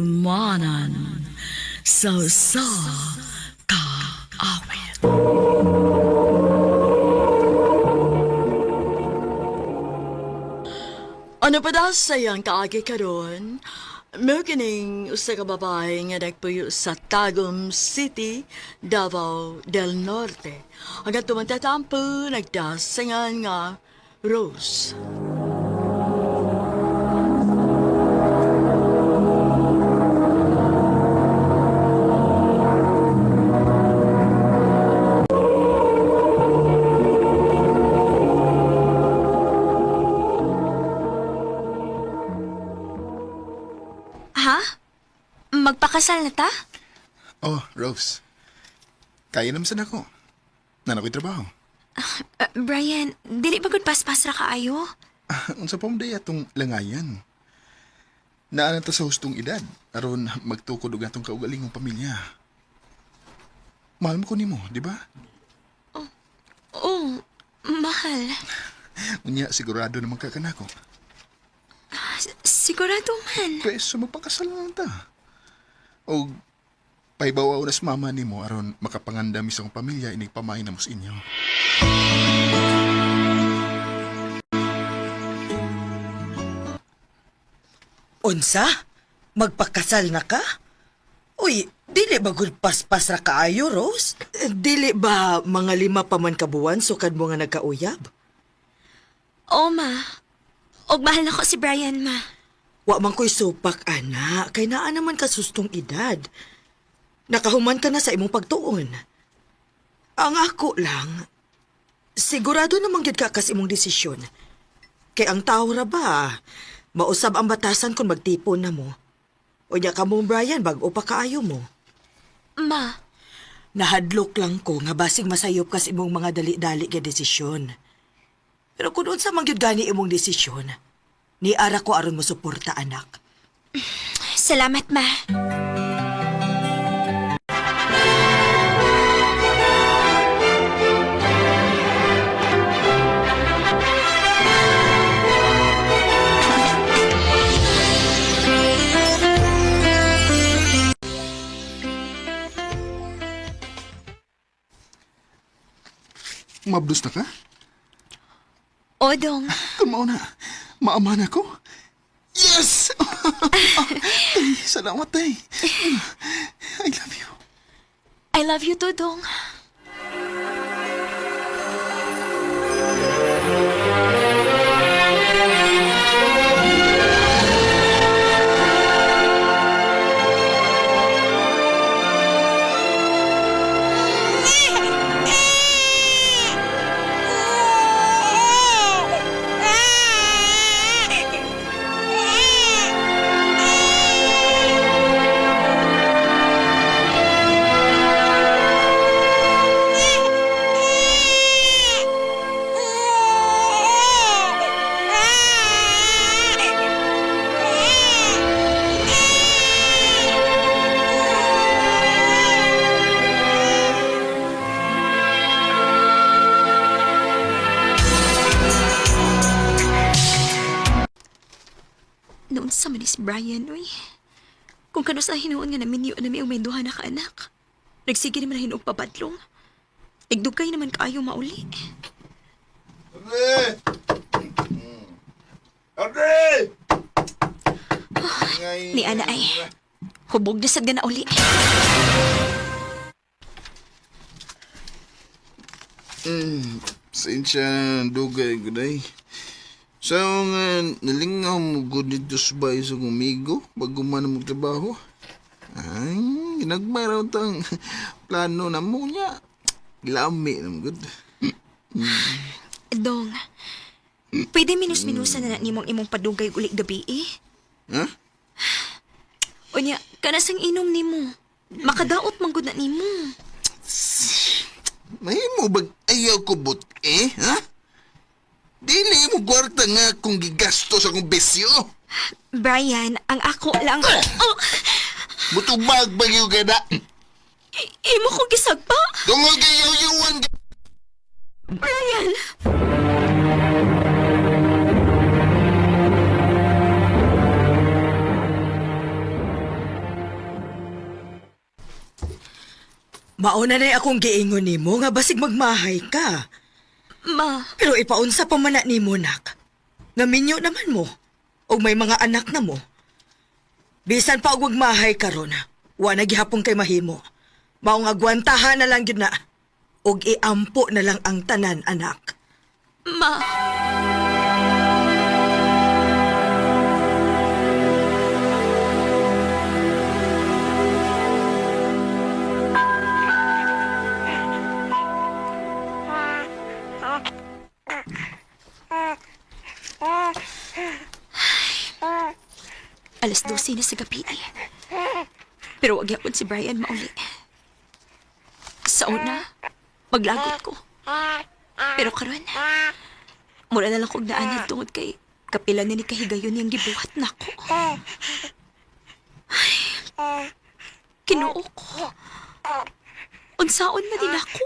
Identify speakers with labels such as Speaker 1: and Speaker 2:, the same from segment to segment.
Speaker 1: Handumanan sa kaawit. Ano pa daw sayang kaagi karon? May kining usa ka babae nga nagpuyo sa Tagum City, Davao del Norte. Hanggang tumantatampo, nagdasingan nga Rose.
Speaker 2: Ha? Magpakasal na ta?
Speaker 3: Oh, Rose. Kaya naman sana ako. Nanan ko'y trabaho.
Speaker 2: Brian, dili ba gud paspas ra kaayo?
Speaker 3: Unsa pa mo day atong langayan. Naanan ta sa hustong edad. Aron magtukod og atong kaugalingong pamilya. Mahal mo ko nimo, di ba?
Speaker 2: Oh, mahal.
Speaker 3: Unya, sigurado naman ka kanako.
Speaker 2: Sigurado man.
Speaker 3: Pwes, magpakasal na lang ta. O, paibawaw na sa mama nimo aron makapangandam isang pamilya inig pamain na mo sa inyo.
Speaker 4: Unsa? Magpakasal na ka? Uy, dili ba gud paspas ra kaayo, Rose? Dili ba mga 5 pa man kabuwan sukad mo nga nagkauyab?
Speaker 2: Oo, ma. Og mahal na ko si Brian, ma.
Speaker 4: Wa man ko'y supak, ana. Kay naa naman ka sustong edad. Nakahuman ka na sa imong pagtuon. Ang ako lang, sigurado namang gyud ka kas imong desisyon. Kay ang tao ra ba, mausab ang batasan kung magtipon na mo. Unya ka mong Brian, bag-o pa kaayo mo.
Speaker 2: Ma,
Speaker 4: Nahadlok lang ko nga basig masayop kas imong mga dali-dali nga desisyon. Pero kung unsa man gyud gani imong desisyon, ni ara ko aron mo suporta, anak.
Speaker 2: salamat, ma.
Speaker 3: Mabdus na ka?
Speaker 2: Odong,
Speaker 3: Kamao na. Maaman ako. Yes! Tay, salamat, tay. I love you.
Speaker 2: I love you too, Dong. Noon sa manis Brian, uy. Kung kano sa hinuon nga namin yun namin ang may duha na kaanak. Nagsige naman na hinuog papadlong. Igdugay naman kaayo mauli.
Speaker 3: Andre! Andre!
Speaker 2: Ni ana ay, hubog na sad nga na uli.
Speaker 3: Sensya na dugay guday. Sa nga nalingaw mo gud dito sa bahay sa gumigo bago man mo trabaho. Ay, ginagmaraw tang plano na mo niya. Lami naman gud.
Speaker 2: Dong, pwede minus-minusan na nimong imong padugay uli gabi eh.
Speaker 3: Ha?
Speaker 2: Unya, kanasang inom nimo. Makadaot man gud na nimo.
Speaker 3: May mo bag ayaw ko but ha? Dili mo gwarta nga kung gigasto sa kong besyo.
Speaker 2: Brian, ang ako lang... Oh,
Speaker 3: Mutubag bagyo gada.
Speaker 2: imo ko gisagpa.
Speaker 3: Tungol kayo yuwan.
Speaker 2: Brian!
Speaker 4: Mauna na akong giingon nimo nga basig magmahay ka.
Speaker 2: Ma,
Speaker 4: Pero ipaunsa pa man na nimo nak. Nga minyo naman mo. O may mga anak na mo. Bisan pa og magmahay karon, wa na gihapon kay mahimo. Maong agwantahan na lang gyud na. Og iampo na lang ang tanan anak.
Speaker 2: ma. Alas 12 na sa gabi. Pero wag yapon si Brian mauli. Sa una, maglagot ko. Pero karon, mura na lang kong naanad tungod kay kapila ni kahigayon yung gibuhat na ko. Ay, kinuo ko. Unsaon na din ako.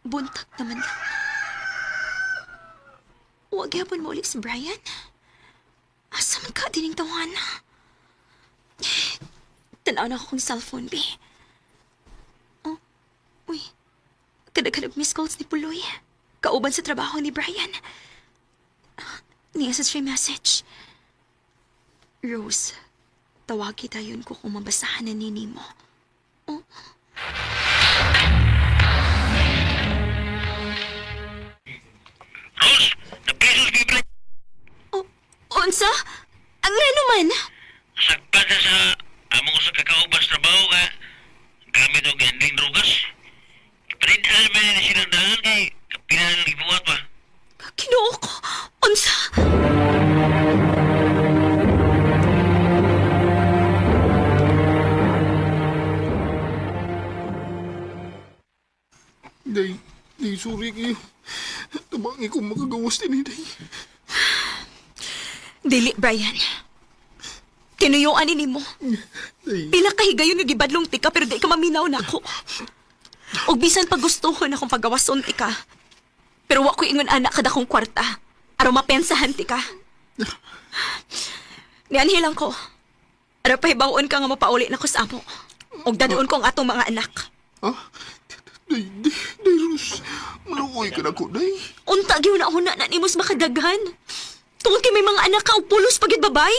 Speaker 2: Buntag naman lang. Huwag yapon mo ulit si Brian. Asa man ka dining tawana? Tanaw na ako kong cellphone, be. Oh, uy. Kadag-kadag miss calls ni Puloy. Kauban sa trabaho ni Brian. Niya sa stream message. Rose, tawagi tayon ko kung mabasahan na nini mo. Oh.
Speaker 5: Rose, napresos kay Brian.
Speaker 2: Oh, unsa? Ang nga naman?
Speaker 5: Sakpan na sa among sa kakaubas trabaho ka. Gamit o ganding drugas. Iparindahan man na silang daan kay kapilan ng ibuhat pa.
Speaker 2: Kinuo ko. Unsa?
Speaker 3: Day, sorry kayo. Tabangi ko makagawas din, day.
Speaker 2: Dili, Brian. Tinuyuan ni mo.
Speaker 3: Day,
Speaker 2: Pila kahigayon nga gibadlong tika pero di ka maminaw na ako. Og bisan pag gustuhon akong pagawason tika. Pero wa ko ingon anak kada kong kwarta. Aron mapensahan tika. Nianhilang ko. Aron pahibawon ka nga mapauli na ko sa amo. Og dadoon ko ang atong mga anak.
Speaker 3: ah? Day, Rose. Maluoy ka na ko, day.
Speaker 2: Unta gyud na una na nimos makadaghan. Tungod kay may mga anak ka og pulos pagid babay.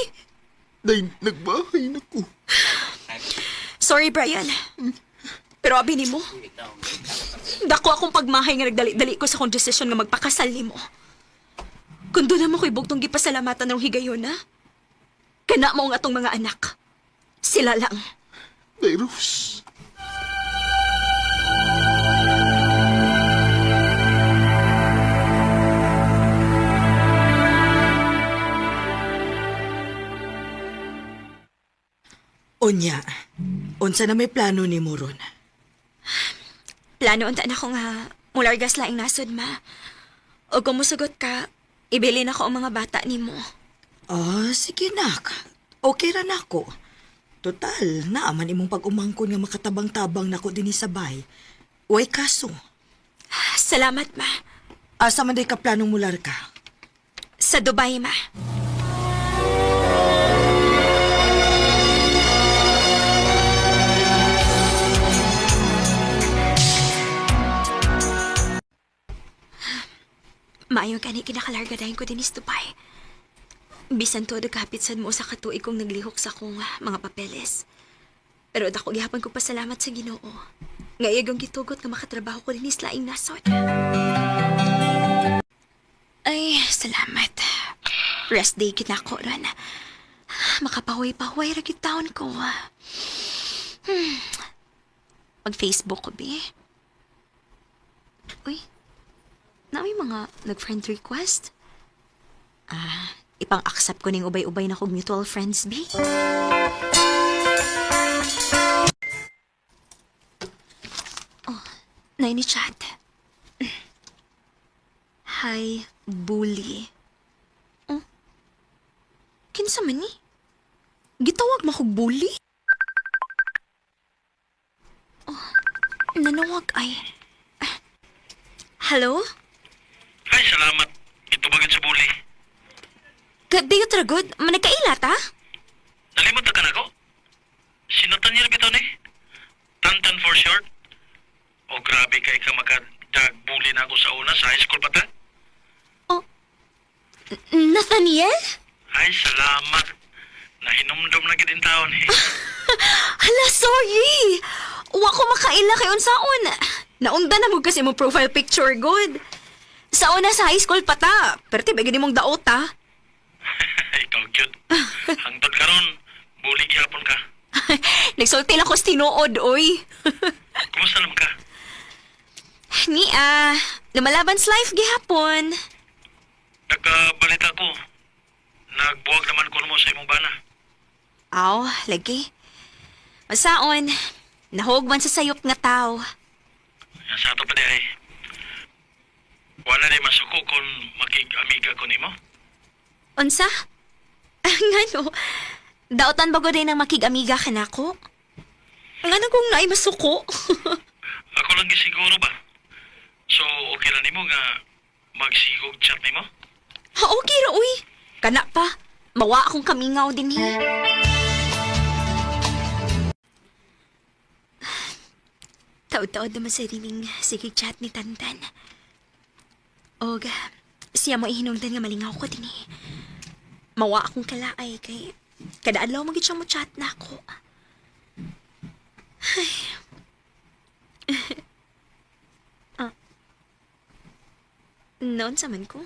Speaker 3: Day, nagbahay na ko.
Speaker 2: Sorry, Brian. Pero abi nimo. Dako akong pagmahay nga nagdali-dali ko sa kong desisyon nga magpakasal nimo. Kung doon naman ko'y bugtong gipasalamatan ng higayon, ha? Kana mo ang atong mga anak. Sila lang.
Speaker 3: Day, Rose.
Speaker 4: Unya, unsa na may plano ni mo ron?
Speaker 2: Plano unta na ko nga mulargas laing nasod, ma. O kung musugot ka, ibili na ko ang mga bata nimo.
Speaker 4: Sige nak. Okay ra nako. Total, naaman imong pag-umangkon nga makatabang-tabang nako dinhi sa bay. Way kaso.
Speaker 2: Salamat, ma.
Speaker 4: Asa man day ka planong mular ka?
Speaker 2: Sa Dubai, ma. Maayo gani kinakalarga dahin ko din is Dubai. Bisan to kapit sad mo sa katuig kong naglihok sa akong mga papeles. Pero dako gihapon ko pasalamat sa Ginoo. Nga iyagong gitugot nga makatrabaho ko din is laing nasod. Ay, salamat. Rest day kita ko ron. Makapahuay-pahuay ra gyud taon ko. Mag-Facebook ko, be. Uy, na may mga nag-friend request? Ipang-accept ko ning ubay-ubay na kong mutual friends, be. Oh, na ini chat. Bahay bully. Oh. Kinsa man ni? Gitawag mo kog bully? Oh, nanawag ay. Hello?
Speaker 5: Ay, salamat. Ito bagay sa buli.
Speaker 2: Gadiyo tragod, managkaila ta?
Speaker 5: Nalimot na ka na ko? Sinutan niya bitaw ni? Tantan for short? O grabe kay ka makadag-bully na ako sa una sa high school pa ta?
Speaker 2: Oh, Nathaniel?
Speaker 5: Ay, salamat. Nahinumdum na gidin taon eh.
Speaker 2: Hala, sorry! Wa ko makaila kay unsaon. Naunda na mo kasi mo profile picture, good. Sa una sa high school pa ta, pero tiba gini mong daot ta.
Speaker 5: Ikaw cute. Hangtod karon, bully gihapon ka.
Speaker 2: Nagsulti lang ko sa tinuod, oy.
Speaker 5: Kumusta naman ka?
Speaker 2: Lumalabans life gihapon.
Speaker 5: Nagkabalita ko. Nagbuwag naman ko mo sa imong bana.
Speaker 2: Aw, lagi. Masaon, nahugman sa sayop nga tao.
Speaker 5: Yan sa ato pa di ay. Wala na masuko kung makig-amiga ko nimo.
Speaker 2: Unsa? Ngano? Daotan ba ko din ang makig-amiga ka na ko? Ngano kung naay masuko?
Speaker 5: Ako lang gisiguro ba? So, okay lang nimo nga magsigog chat nimo?
Speaker 2: Ha, okay ra, uy. Kana pa, mawa akong kamingaw din eh. Taod-taod naman sa rining sige chat ni Tantan. Og, siya mo ihinungdan nga malingaw ko din eh. Mawa akong kalaay kay kada adlaw magit siya mo chat na ako. Ay. Noon sa man ko?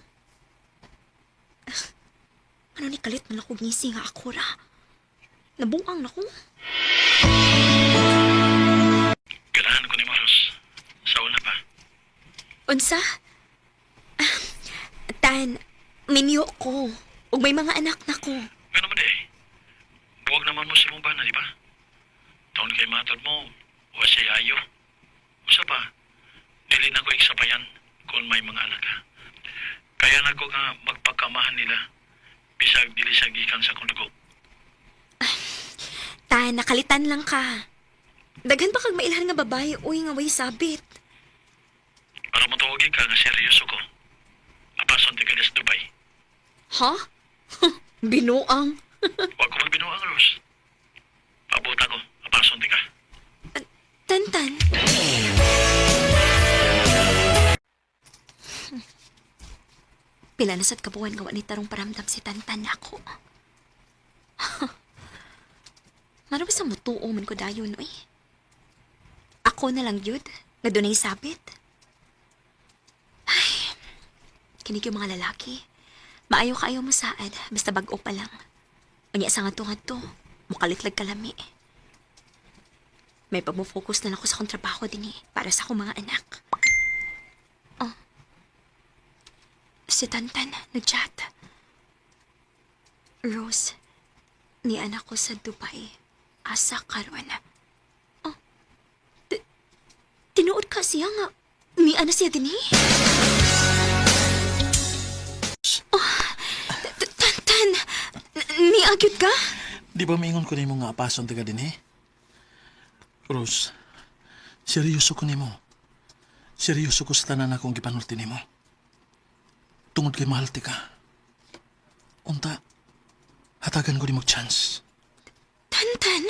Speaker 2: Ano ni kalit man ako gising nga ako ra? Nabuang na ko.
Speaker 5: Ganahan ko ni Maros. Sa una pa.
Speaker 2: Unsa? Tan, minyo ko. Ug may mga anak na ko.
Speaker 5: Nga naman eh. Buwag naman mo si mong bana, di ba? Taon kay matod mo, o siya ayo. Usa pa, dili na ko iksapayan kung may mga anak ka. Kaya na ko nga magpakamahan nila. Bisag dili siya gikan sa kong dugo.
Speaker 2: Tan, nakalitan lang ka. Daghan pa kag mailhan nga babae, uy nga way sabit.
Speaker 5: Para matawagin ka nga seryoso ko. Apason ti ka sa Dubai.
Speaker 2: Ha? Binuang.
Speaker 5: Huwag ko magbinuang, Rose. Pabuta ko. Apason ti ka.
Speaker 2: Tantan. Pila na sad kabuan gawa ni tarong paramdam si Tantan ako. Mano ba sa mutuo man ko dayon, oy? Ako na lang yun, nga dunay sabit. Ay, kinig yung mga lalaki. Maayo kaayo mo saad, basta bag-o pa lang. Anya sa nga to, mukalitlag kalami. May pag-focus na lang ako sa akong trabaho din eh, para sa akong mga anak. Oh. Si Tantan, nag-chat. Rose, ni anak ko sa Dubai. Asa karon. Oh. Tinuod ka siya nga. Ni ana siya din eh. Oh. Tantan, ni agyud ka?
Speaker 6: Di ba maingon ko nimo nga apason taga din eh? Rose, seryoso ko nimo. Seryoso ko sa tanan akong gipanulti nimo. Tungod kay mahal ti ka. Unta, hatagan ko nimo chance.
Speaker 2: Tantan?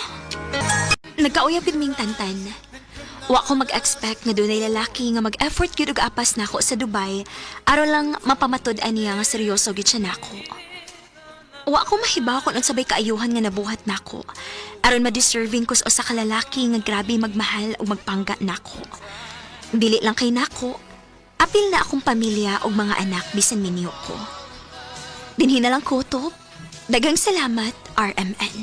Speaker 2: Nagkauyap yun ming Tantan. Wa ko mag-expect nga doon ay lalaki nga mag-effort yun og apas na ako sa Dubai aron lang mapamatod niya nga seryoso gid siya nako. Wa ko mahibaw kung sabay kaayuhan nga nabuhat nako aron ma-deserving ko sa usa ka lalaki nga grabe magmahal ug magpangga nako. Dili lang kay nako, apil na akong pamilya ug mga anak bisan minyo ko. Dinhi na lang kutob. Daghang salamat, RMN.